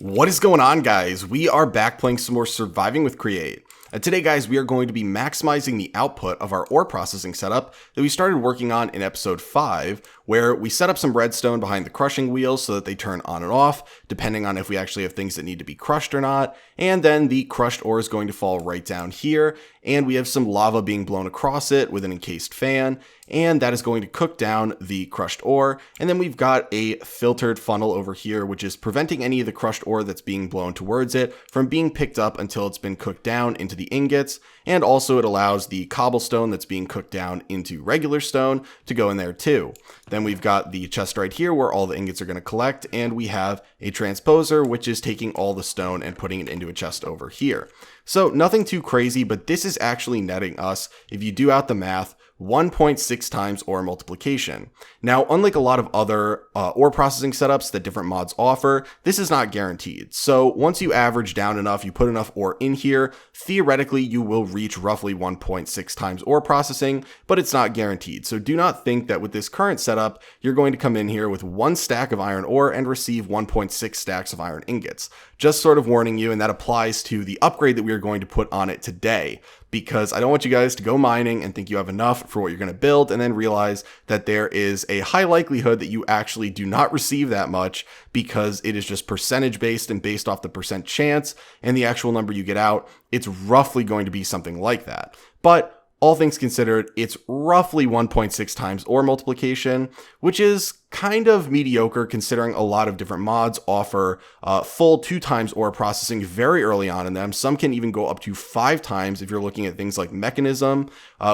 What is going on, guys? We are back playing some more Surviving with Create. And today, guys, we are going to be maximizing the output of our ore processing setup that we started working on in episode 5, where we set up some redstone behind the crushing wheels so that they turn on and off, depending on if we actually have things that need to be crushed or not. And then the crushed ore is going to fall right down here, and we have some lava being blown across it with an encased fan, and that is going to cook down the crushed ore. And then we've got a filtered funnel over here, which is preventing any of the crushed ore that's being blown towards it from being picked up until it's been cooked down into the ingots. And also it allows the cobblestone that's being cooked down into regular stone to go in there too. Then we've got the chest right here where all the ingots are going to collect, and we have a transposer, which is taking all the stone and putting it into a chest over here. So nothing too crazy, but this is actually netting us, if you do out the math, 1.6 times ore multiplication. Now, unlike a lot of other ore processing setups that different mods offer, this is not guaranteed. So once you average down enough, you put enough ore in here, theoretically you will reach roughly 1.6 times ore processing, but it's not guaranteed. So do not think that with this current setup, you're going to come in here with 1 stack of iron ore and receive 1.6 stacks of iron ingots. Just sort of warning you, and that applies to the upgrade that we are going to put on it today, because I don't want you guys to go mining and think you have enough for what you're going to build and then realize that there is a high likelihood that you actually do not receive that much, because it is just percentage based and based off the percent chance, and the actual number you get out, it's roughly going to be something like that. But all things considered, it's roughly 1.6 times ore multiplication, which is kind of mediocre considering a lot of different mods offer full 2 times ore processing very early on in them. Some can even go up to 5 times if you're looking at things like Mechanism,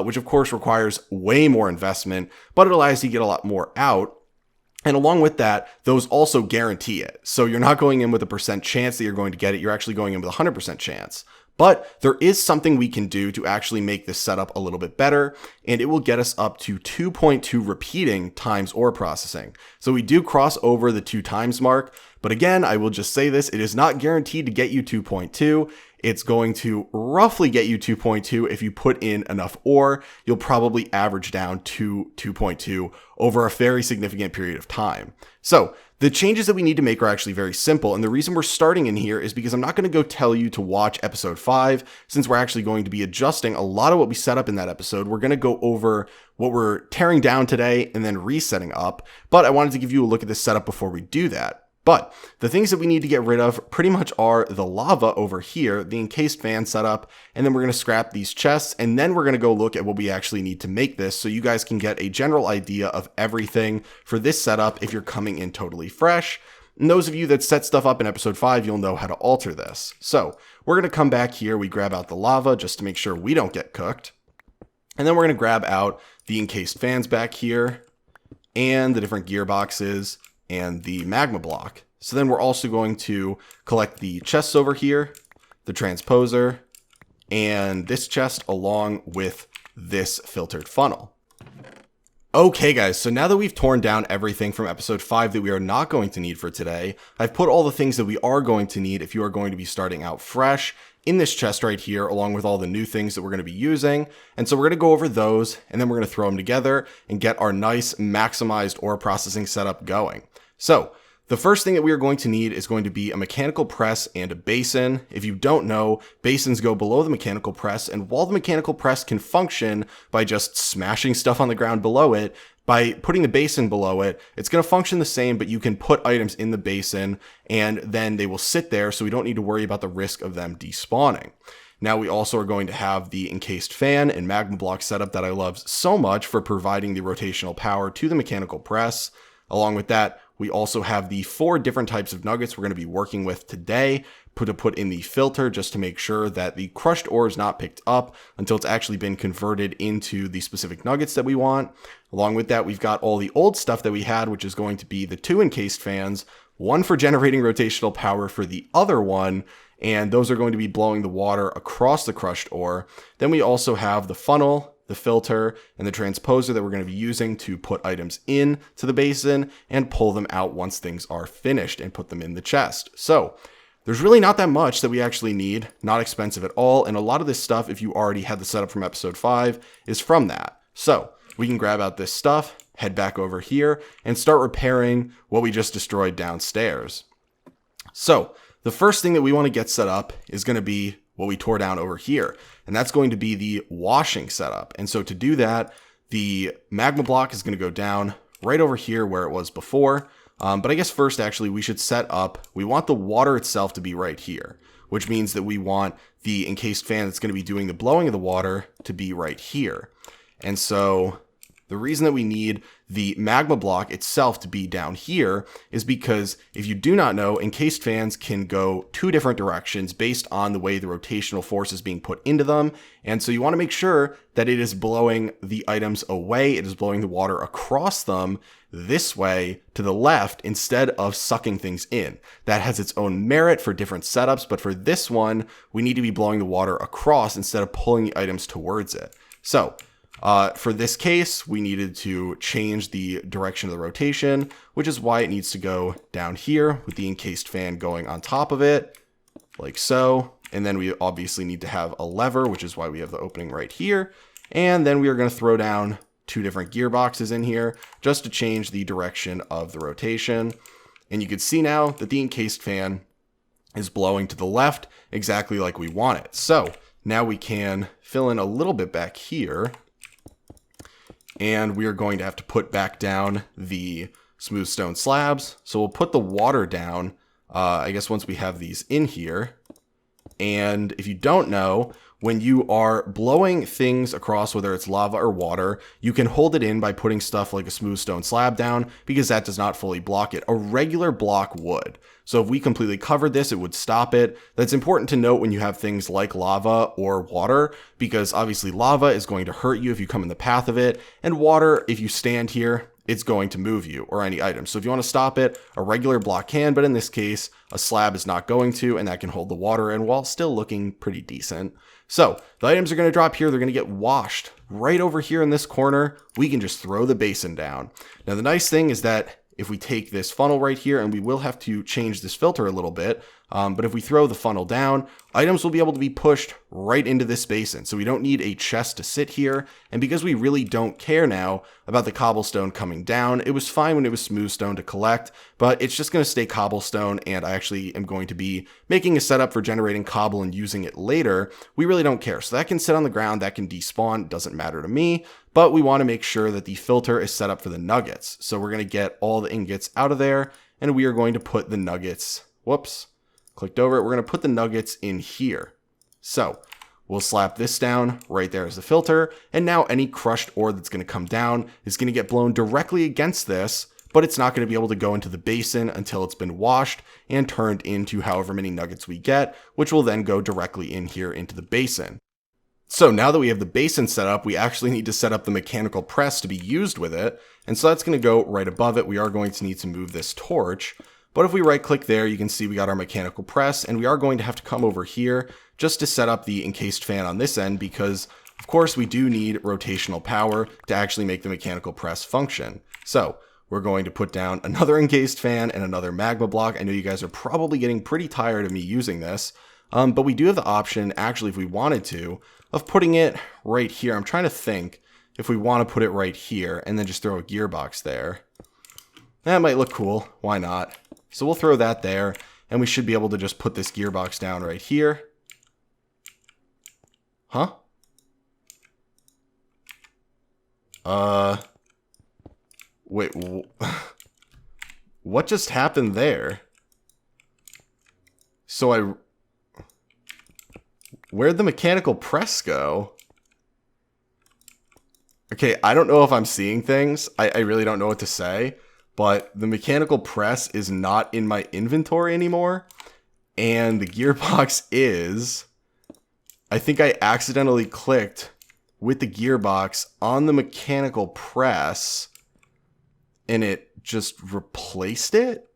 which of course requires way more investment, but it allows you to get a lot more out. And along with that, those also guarantee it. So you're not going in with a percent chance that you're going to get it, you're actually going in with a 100% chance. But there is something we can do to actually make this setup a little bit better, and it will get us up to 2.2 repeating times ore processing. So we do cross over the 2 times mark, but again, I will just say this, it is not guaranteed to get you 2.2. It's going to roughly get you 2.2 if you put in enough ore. You'll probably average down to 2.2 over a very significant period of time. So the changes that we need to make are actually very simple, and the reason we're starting in here is because I'm not going to go tell you to watch episode 5, since we're actually going to be adjusting a lot of what we set up in that episode. We're going to go over what we're tearing down today and then resetting up, but I wanted to give you a look at this setup before we do that. But the things that we need to get rid of pretty much are the lava over here, the encased fan setup, and then we're going to scrap these chests, and then we're going to go look at what we actually need to make this so you guys can get a general idea of everything for this setup if you're coming in totally fresh. And those of you that set stuff up in episode 5, you'll know how to alter this. So we're going to come back here, we grab out the lava just to make sure we don't get cooked. And then we're going to grab out the encased fans back here and the different gearboxes and the magma block. So then we're also going to collect the chests over here, the transposer, and this chest along with this filtered funnel. Okay guys, so now that we've torn down everything from episode 5 that we are not going to need for today, I've put all the things that we are going to need if you are going to be starting out fresh in this chest right here, along with all the new things that we're going to be using. And so we're going to go over those, and then we're going to throw them together and get our nice maximized ore processing setup going. So the first thing that we are going to need is going to be a mechanical press and a basin. If you don't know, basins go below the mechanical press, and while the mechanical press can function by just smashing stuff on the ground below it, by putting the basin below it, it's going to function the same, but you can put items in the basin and then they will sit there, so we don't need to worry about the risk of them despawning. Now we also are going to have the encased fan and magma block setup that I love so much for providing the rotational power to the mechanical press. Along with that, we also have the 4 different types of nuggets we're going to be working with today to put in the filter, just to make sure that the crushed ore is not picked up until it's actually been converted into the specific nuggets that we want. Along with that, we've got all the old stuff that we had, which is going to be the 2 encased fans, 1 for generating rotational power for the other one, and those are going to be blowing the water across the crushed ore. Then we also have the funnel, the filter, and the transposer that we're going to be using to put items in to the basin and pull them out once things are finished and put them in the chest. So there's really not that much that we actually need, not expensive at all, and a lot of this stuff, if you already had the setup from episode 5, is from that. So we can grab out this stuff, head back over here, and start repairing what we just destroyed downstairs. So the first thing that we want to get set up is going to be what we tore down over here. And that's going to be the washing setup. And so to do that, the magma block is going to go down right over here where it was before. But I guess first, actually, we should set up, we want the water itself to be right here, which means that we want the encased fan that's going to be doing the blowing of the water to be right here. And so the reason that we need the magma block itself to be down here is because if you do not know, encased fans can go two different directions based on the way the rotational force is being put into them. And so you want to make sure that it is blowing the items away. It is blowing the water across them this way to the left instead of sucking things in. That has its own merit for different setups, but for this one, we need to be blowing the water across instead of pulling the items towards it. So for this case, we needed to change the direction of the rotation, which is why it needs to go down here with the encased fan going on top of it, like so. And then we obviously need to have a lever, which is why we have the opening right here. And then we are going to throw down two different gearboxes in here just to change the direction of the rotation. And you can see now that the encased fan is blowing to the left exactly like we want it. So now we can fill in a little bit back here. And we are going to have to put back down the smooth stone slabs. So we'll put the water down, I guess once we have these in here. And if you don't know, when you are blowing things across, whether it's lava or water, you can hold it in by putting stuff like a smooth stone slab down because that does not fully block it. A regular block would. So if we completely covered this, it would stop it. That's important to note when you have things like lava or water, because obviously lava is going to hurt you if you come in the path of it, and water, if you stand here, it's going to move you or any item. So if you want to stop it, a regular block can, but in this case, a slab is not going to, and that can hold the water in while still looking pretty decent. So the items are going to drop here. They're going to get washed right over here in this corner. We can just throw the basin down. Now, the nice thing is that if we take this funnel right here, and we will have to change this filter a little bit, but if we throw the funnel down, items will be able to be pushed right into this basin. So we don't need a chest to sit here. And because we really don't care now about the cobblestone coming down, it was fine when it was smooth stone to collect, but it's just going to stay cobblestone. And I actually am going to be making a setup for generating cobble and using it later. We really don't care. So that can sit on the ground, that can despawn, doesn't matter to me. But we want to make sure that the filter is set up for the nuggets. So we're going to get all the ingots out of there, and we are going to put the nuggets, whoops, clicked over it. We're going to put the nuggets in here. So we'll slap this down right there as the filter. And now any crushed ore that's going to come down is going to get blown directly against this, but it's not going to be able to go into the basin until it's been washed and turned into however many nuggets we get, which will then go directly in here into the basin. So now that we have the basin set up, we actually need to set up the mechanical press to be used with it. And so that's going to go right above it. We are going to need to move this torch. But if we right click there, you can see we got our mechanical press, and we are going to have to come over here just to set up the encased fan on this end because of course we do need rotational power to actually make the mechanical press function. So we're going to put down another encased fan and another magma block. I know you guys are probably getting pretty tired of me using this, but we do have the option, actually, if we wanted to, of putting it right here. I'm trying to think if we want to put it right here and then just throw a gearbox there. That might look cool. Why not? So we'll throw that there, and we should be able to just put this gearbox down right here. Huh? Wait, what just happened there? So where'd the mechanical press go? Okay, I don't know if I'm seeing things. I really don't know what to say, but the mechanical press is not in my inventory anymore. And the gearbox is, I think I accidentally clicked with the gearbox on the mechanical press and it just replaced it.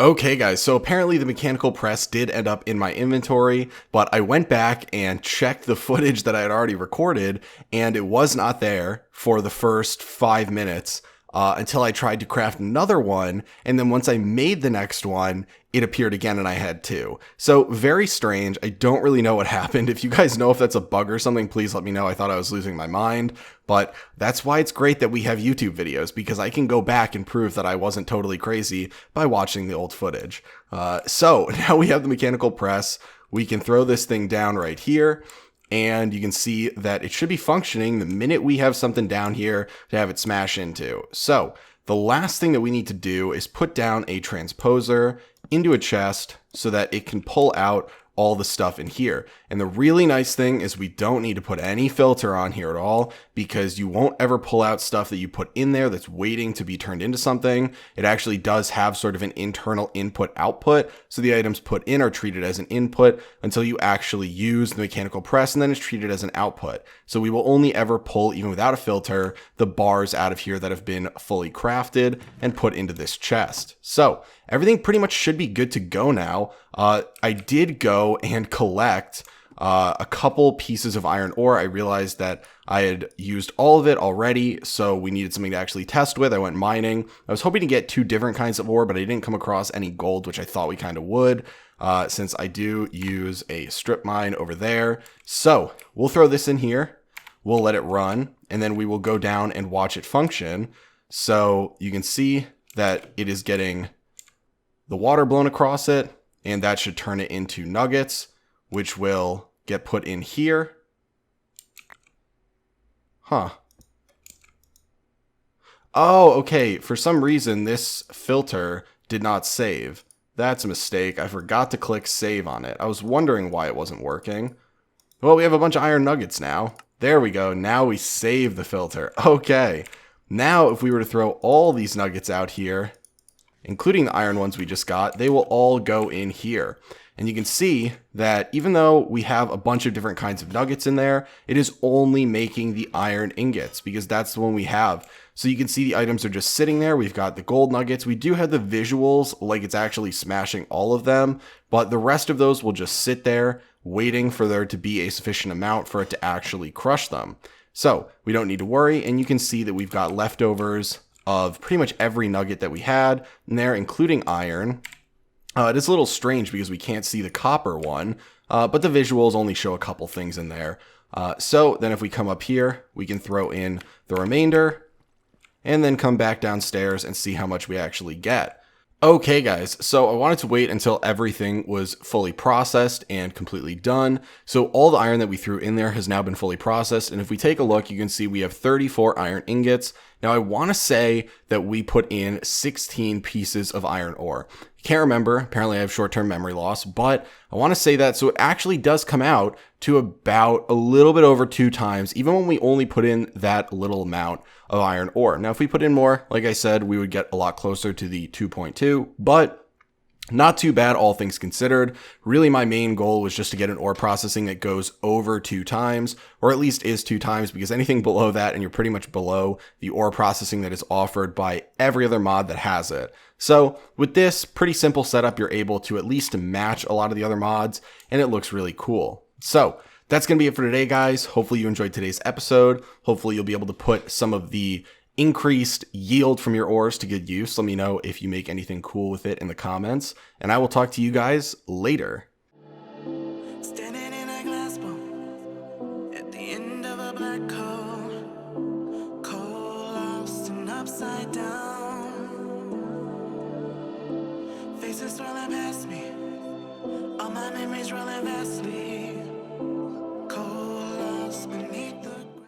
Okay guys, so apparently the mechanical press did end up in my inventory, but I went back and checked the footage that I had already recorded, and it was not there for the first 5 minutes until I tried to craft another one, and then once I made the next one, it appeared again and I had two. So very strange. I don't really know what happened. If you guys know if that's a bug or something, please let me know. I thought I was losing my mind, but that's why it's great that we have YouTube videos, because I can go back and prove that I wasn't totally crazy by watching the old footage. So now we have the mechanical press. We can throw this thing down right here, and you can see that it should be functioning the minute we have something down here to have it smash into. So the last thing that we need to do is put down a transposer into a chest so that it can pull out all the stuff in here. And the really nice thing is we don't need to put any filter on here at all, because you won't ever pull out stuff that you put in there that's waiting to be turned into something. It actually does have sort of an internal input output. So the items put in are treated as an input until you actually use the mechanical press, and then it's treated as an output. So we will only ever pull, even without a filter, the bars out of here that have been fully crafted and put into this chest. So everything pretty much should be good to go now. I did go and collect a couple pieces of iron ore. I realized that I had used all of it already, so we needed something to actually test with. I went mining. I was hoping to get two different kinds of ore, but I didn't come across any gold, which I thought we kind of would, since I do use a strip mine over there. So we'll throw this in here. We'll let it run, and then we will go down and watch it function. So you can see that it is getting the water blown across it, and that should turn it into nuggets, which will get put in here. Huh. Oh, okay. For some reason, this filter did not save. That's a mistake. I forgot to click save on it. I was wondering why it wasn't working. Well, we have a bunch of iron nuggets now. There we go. Now we save the filter. Okay. Now, if we were to throw all these nuggets out here, including the iron ones we just got, they will all go in here. And you can see that even though we have a bunch of different kinds of nuggets in there, it is only making the iron ingots, because that's the one we have. So you can see the items are just sitting there. We've got the gold nuggets. We do have the visuals like it's actually smashing all of them, but the rest of those will just sit there waiting for there to be a sufficient amount for it to actually crush them. So we don't need to worry. And you can see that we've got leftovers of pretty much every nugget that we had in there, including iron. It is a little strange because we can't see the copper one, but the visuals only show a couple things in there. So then if we come up here, we can throw in the remainder and then come back downstairs and see how much we actually get. Okay guys, so I wanted to wait until everything was fully processed and completely done. So all the iron that we threw in there has now been fully processed. And if we take a look, you can see we have 34 iron ingots. Now I want to say that we put in 16 pieces of iron ore. Can't remember, apparently I have short-term memory loss, but I want to say that, so it actually does come out to about a little bit over 2 times, even when we only put in that little amount of iron ore. Now, if we put in more, like I said, we would get a lot closer to the 2.2, but not too bad, all things considered. Really, my main goal was just to get an ore processing that goes over 2 times, or at least is 2 times, because anything below that, and you're pretty much below the ore processing that is offered by every other mod that has it. So with this pretty simple setup, you're able to at least match a lot of the other mods, and it looks really cool. So that's going to be it for today, guys. Hopefully you enjoyed today's episode. Hopefully you'll be able to put some of the increased yield from your ores to good use. Let me know if you make anything cool with it in the comments, and I will talk to you guys later. Standing in a glass bowl at the end of a black hole, cold, lost and upside down. Faces swirling past me, all my memories rolling back.